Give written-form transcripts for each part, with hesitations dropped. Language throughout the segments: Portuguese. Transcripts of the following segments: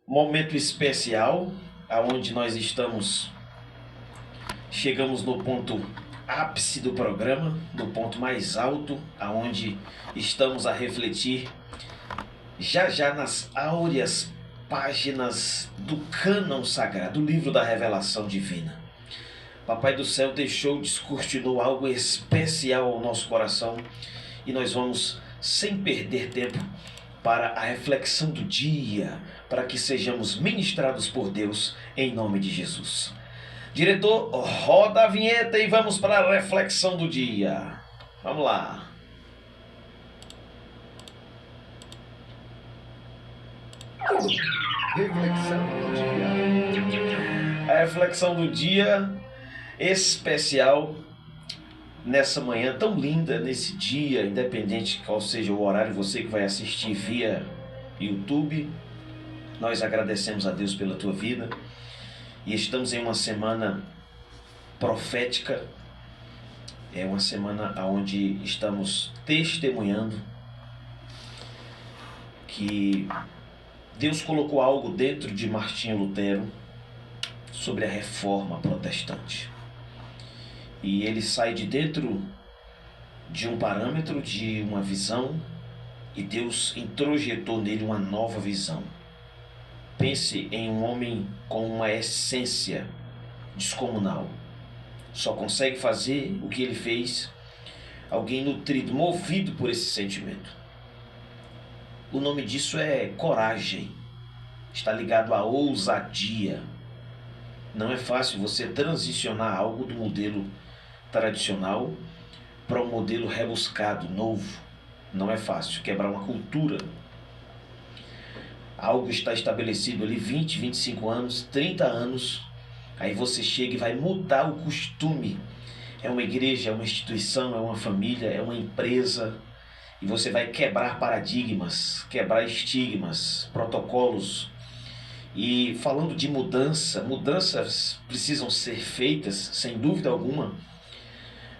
Momento especial, aonde nós chegamos no ponto ápice do programa, no ponto mais alto, aonde estamos a refletir já nas áureas páginas do cânon sagrado, do livro da revelação divina. Papai do céu descortinou algo especial ao nosso coração e nós vamos, sem perder tempo, para a reflexão do dia, para que sejamos ministrados por Deus em nome de Jesus. Diretor, roda a vinheta e vamos para a reflexão do dia. Vamos lá. Reflexão do dia. A reflexão do dia especial nessa manhã tão linda, nesse dia, independente qual seja o horário, você que vai assistir via YouTube, nós agradecemos a Deus pela tua vida e estamos em uma semana profética, é uma semana onde estamos testemunhando que Deus colocou algo dentro de Martinho Lutero sobre a reforma protestante. E ele sai de dentro de um parâmetro, de uma visão, e Deus introjetou nele uma nova visão. Pense em um homem com uma essência descomunal. Só consegue fazer o que ele fez alguém nutrido, movido por esse sentimento. O nome disso é coragem. Está ligado à ousadia. Não é fácil você transicionar algo do modelo tradicional para um modelo rebuscado, novo. Não é fácil quebrar uma cultura. Algo está estabelecido ali 20, 25 anos, 30 anos. Aí você chega e vai mudar o costume. É uma igreja, é uma instituição, é uma família, é uma empresa. E você vai quebrar paradigmas, quebrar estigmas, protocolos. E falando de mudanças precisam ser feitas, sem dúvida alguma.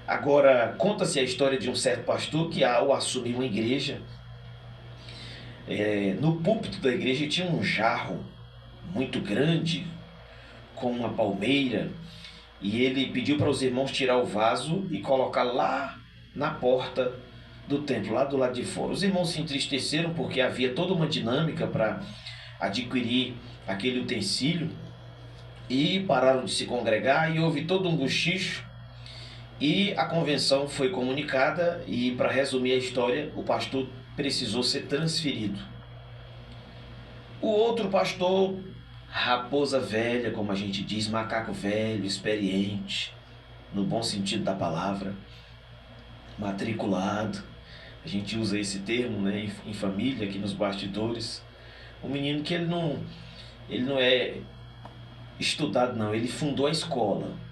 Agora, conta-se a história de um certo pastor que, ao assumir uma igreja, no púlpito da igreja tinha um jarro muito grande, com uma palmeira, e ele pediu para os irmãos tirar o vaso e colocar lá na porta do templo, lá do lado de fora. Os irmãos se entristeceram porque havia toda uma dinâmica para adquirir aquele utensílio e pararam de se congregar e houve todo um bochicho e a convenção foi comunicada e, para resumir a história, o pastor precisou ser transferido. O outro pastor, raposa velha, como a gente diz, macaco velho, experiente, no bom sentido da palavra, matriculado, a gente usa esse termo, né, em família, aqui nos bastidores, um menino que ele não é estudado não, ele fundou a escola.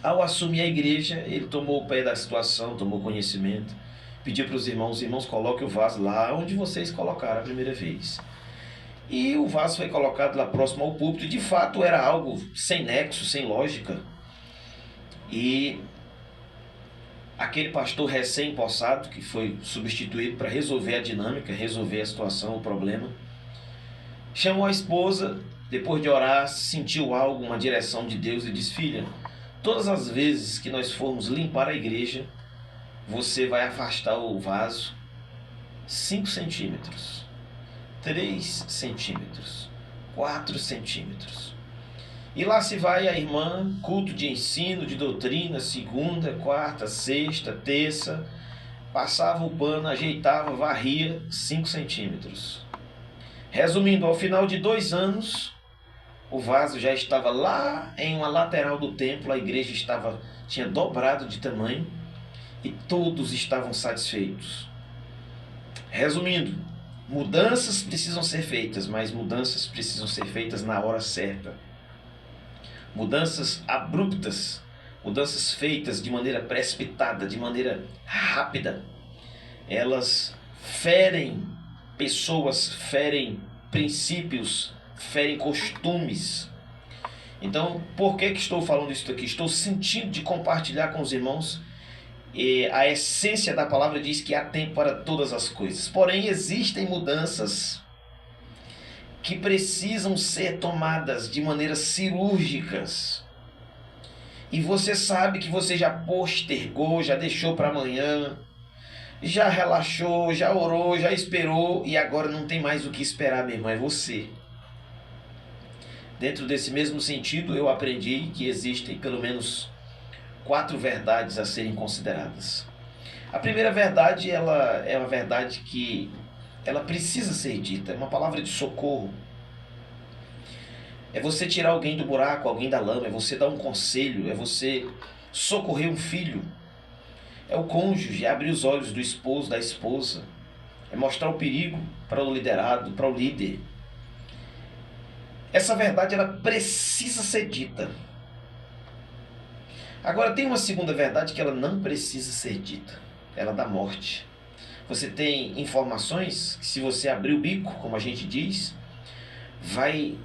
Ao assumir a igreja, ele tomou o pé da situação, tomou conhecimento, pediu para os irmãos coloquem o vaso lá onde vocês colocaram a primeira vez. E o vaso foi colocado lá próximo ao púlpito, e de fato era algo sem nexo, sem lógica. E aquele pastor recém-possado, que foi substituído para resolver a dinâmica, resolver a situação, o problema, chamou a esposa, depois de orar, sentiu algo, uma direção de Deus e disse: filha, todas as vezes que nós formos limpar a igreja, você vai afastar o vaso 5 centímetros, 3 centímetros, 4 centímetros. E lá se vai a irmã, culto de ensino, de doutrina, segunda, quarta, sexta, terça, passava o pano, ajeitava, varria 5 centímetros. Resumindo, ao final de 2 anos, o vaso já estava lá em uma lateral do templo, a igreja tinha dobrado de tamanho e todos estavam satisfeitos. Resumindo, mudanças precisam ser feitas, mas mudanças precisam ser feitas na hora certa. Mudanças abruptas, mudanças feitas de maneira precipitada, de maneira rápida, elas ferem pessoas, ferem princípios, ferem costumes. Então, por que estou falando isso aqui? Estou sentindo de compartilhar com os irmãos. A essência da palavra diz que há tempo para todas as coisas. Porém, existem mudanças que precisam ser tomadas de maneiras cirúrgicas. E você sabe que você já postergou, já deixou para amanhã, já relaxou, já orou, já esperou e agora não tem mais o que esperar, meu irmão, é você. Dentro desse mesmo sentido, eu aprendi que existem pelo menos 4 verdades a serem consideradas. A primeira verdade, ela é uma verdade que ela precisa ser dita, é uma palavra de socorro. É você tirar alguém do buraco, alguém da lama, é você dar um conselho, é você socorrer um filho. É o cônjuge, é abrir os olhos do esposo, da esposa. É mostrar o perigo para o liderado, para o líder. Essa verdade, ela precisa ser dita. Agora, tem uma segunda verdade que ela não precisa ser dita. Ela dá morte. Você tem informações que, se você abrir o bico, como a gente diz, vai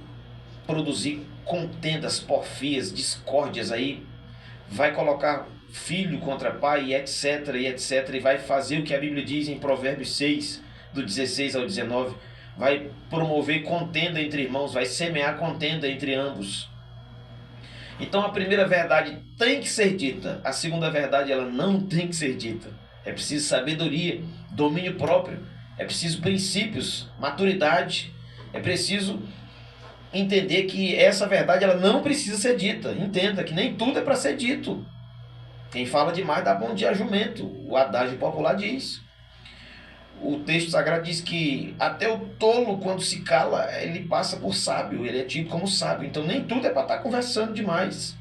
produzir contendas, porfias, discórdias aí, vai colocar filho contra pai, e etc, e vai fazer o que a Bíblia diz em Provérbios 6, do 16 ao 19, vai promover contenda entre irmãos, vai semear contenda entre ambos. Então a primeira verdade tem que ser dita, a segunda verdade ela não tem que ser dita. É preciso sabedoria, domínio próprio, é preciso princípios, maturidade, é preciso entender que essa verdade ela não precisa ser dita. Entenda que nem tudo é para ser dito. Quem fala demais dá bom dia a jumento, o adágio popular diz. O texto sagrado diz que até o tolo, quando se cala, ele passa por sábio, ele é tido como sábio. Então nem tudo é para estar conversando demais.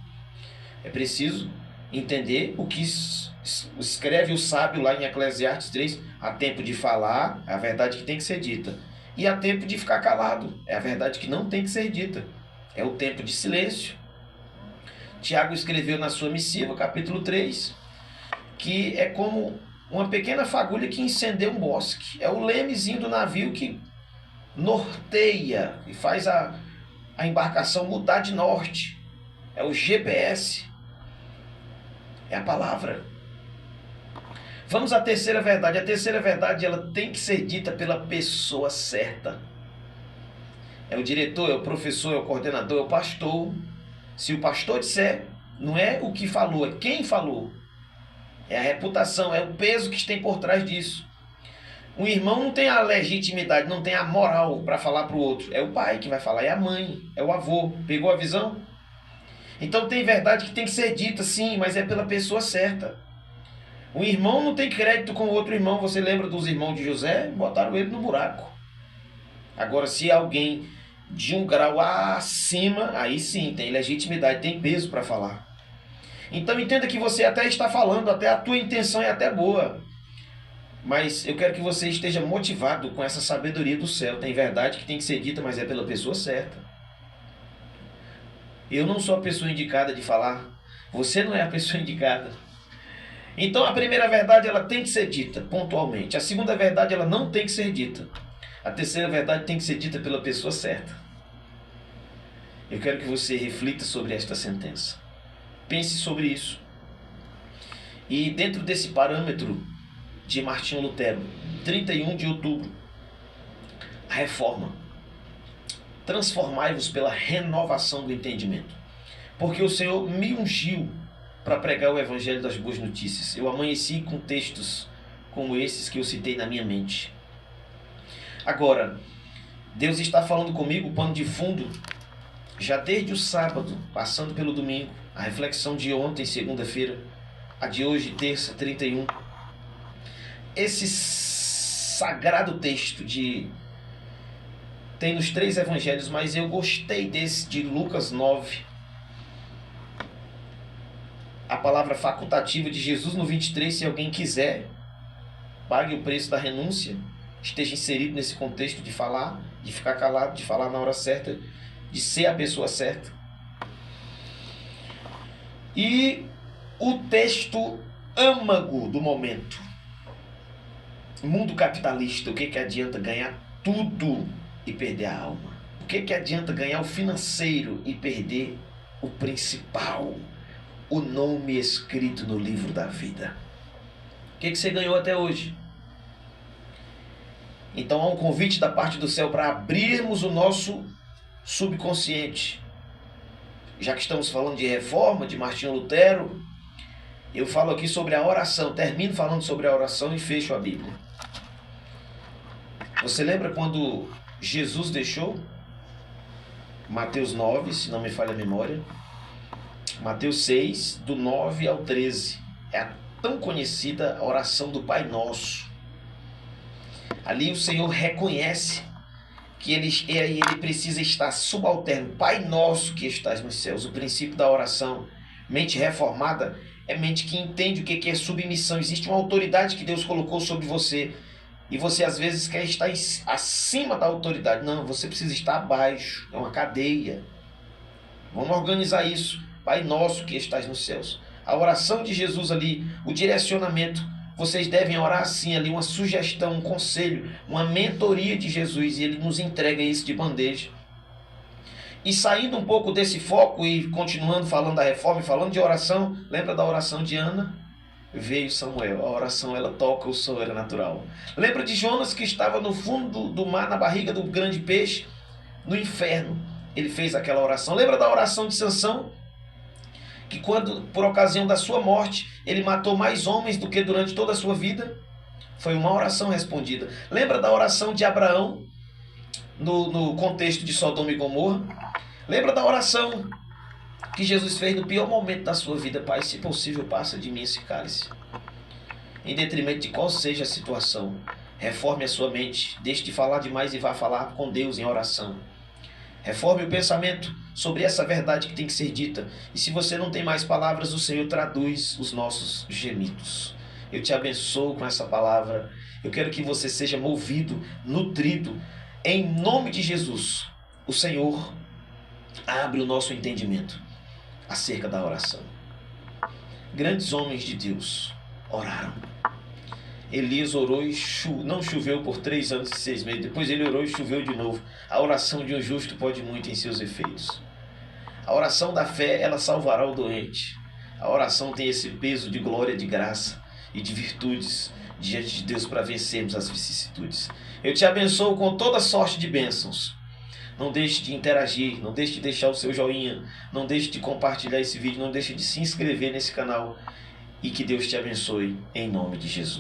É preciso entender o que escreve o sábio lá em Eclesiastes 3. Há tempo de falar, é a verdade que tem que ser dita. E há tempo de ficar calado, é a verdade que não tem que ser dita. É o tempo de silêncio. Tiago escreveu na sua missiva, capítulo 3, que é como uma pequena fagulha que incendeia um bosque. É o lemezinho do navio que norteia e faz a embarcação mudar de norte. É o GPS. É a palavra. Vamos à terceira verdade. A terceira verdade ela tem que ser dita pela pessoa certa. É o diretor, é o professor, é o coordenador, é o pastor. Se o pastor disser, não é o que falou, é quem falou. É a reputação, é o peso que tem por trás disso. Um irmão não tem a legitimidade, não tem a moral para falar para o outro. É o pai que vai falar, é a mãe, é o avô. Pegou a visão? Então tem verdade que tem que ser dita, sim, mas é pela pessoa certa. Um irmão não tem crédito com o outro irmão. Você lembra dos irmãos de José? Botaram ele no buraco. Agora, se alguém de um grau acima, aí sim, tem legitimidade, tem peso para falar. Então entenda que você até está falando, até a tua intenção é até boa. Mas eu quero que você esteja motivado com essa sabedoria do céu. Tem verdade que tem que ser dita, mas é pela pessoa certa. Eu não sou a pessoa indicada de falar. Você não é a pessoa indicada. Então a primeira verdade ela tem que ser dita pontualmente. A segunda verdade ela não tem que ser dita. A terceira verdade tem que ser dita pela pessoa certa. Eu quero que você reflita sobre esta sentença. Pense sobre isso. E dentro desse parâmetro de Martinho Lutero, 31 de outubro, a reforma. Transformai-vos pela renovação do entendimento. Porque o Senhor me ungiu para pregar o Evangelho das Boas Notícias. Eu amanheci com textos como esses que eu citei na minha mente. Agora, Deus está falando comigo, pano de fundo, já desde o sábado, passando pelo domingo, a reflexão de ontem, segunda-feira, a de hoje, terça, 31. Esse sagrado texto tem nos 3 evangelhos, mas eu gostei desse de Lucas 9. A palavra facultativa de Jesus no 23, se alguém quiser, pague o preço da renúncia, esteja inserido nesse contexto de falar, de ficar calado, de falar na hora certa, de ser a pessoa certa. E o texto âmago do momento. Mundo capitalista, o que adianta ganhar tudo e perder a alma? O que adianta ganhar o financeiro e perder o principal? O nome escrito no livro da vida. O que você ganhou até hoje? Então há um convite da parte do céu para abrirmos o nosso subconsciente. Já que estamos falando de reforma, de Martinho Lutero, eu falo aqui sobre a oração, termino falando sobre a oração e fecho a Bíblia. Você lembra quando Jesus deixou? Mateus 9, se não me falha a memória. Mateus 6, do 9 ao 13. É a tão conhecida oração do Pai Nosso. Ali o Senhor reconhece que ele precisa estar subalterno. Pai Nosso que estás nos céus. O princípio da oração, mente reformada, é mente que entende o que é submissão. Existe uma autoridade que Deus colocou sobre você. E você às vezes quer estar acima da autoridade. Não, você precisa estar abaixo. É uma cadeia. Vamos organizar isso. Pai Nosso que estás nos céus. A oração de Jesus ali, o direcionamento. Vocês devem orar assim ali, uma sugestão, um conselho, uma mentoria de Jesus. E Ele nos entrega isso de bandeja. E saindo um pouco desse foco e continuando falando da reforma e falando de oração, lembra da oração de Ana? Veio Samuel, a oração ela toca o sobrenatural. Lembra de Jonas que estava no fundo do mar, na barriga do grande peixe, no inferno. Ele fez aquela oração. Lembra da oração de Sansão? Que quando, por ocasião da sua morte, ele matou mais homens do que durante toda a sua vida? Foi uma oração respondida. Lembra da oração de Abraão, no contexto de Sodoma e Gomorra? Lembra da oração que Jesus fez no pior momento da sua vida? Pai, se possível, passa de mim esse cálice. Em detrimento de qual seja a situação, reforme a sua mente, deixe de falar demais e vá falar com Deus em oração. Reforme o pensamento sobre essa verdade que tem que ser dita. E se você não tem mais palavras, o Senhor traduz os nossos gemidos. Eu te abençoo com essa palavra. Eu quero que você seja movido, nutrido. Em nome de Jesus, o Senhor abre o nosso entendimento acerca da oração. Grandes homens de Deus oraram. Elias orou e não choveu por 3 anos e 6 meses. Depois ele orou e choveu de novo. A oração de um justo pode muito em seus efeitos. A oração da fé, ela salvará o doente. A oração tem esse peso de glória, de graça e de virtudes diante de Deus para vencermos as vicissitudes. Eu te abençoo com toda sorte de bênçãos. Não deixe de interagir, não deixe de deixar o seu joinha, não deixe de compartilhar esse vídeo, não deixe de se inscrever nesse canal. E que Deus te abençoe em nome de Jesus.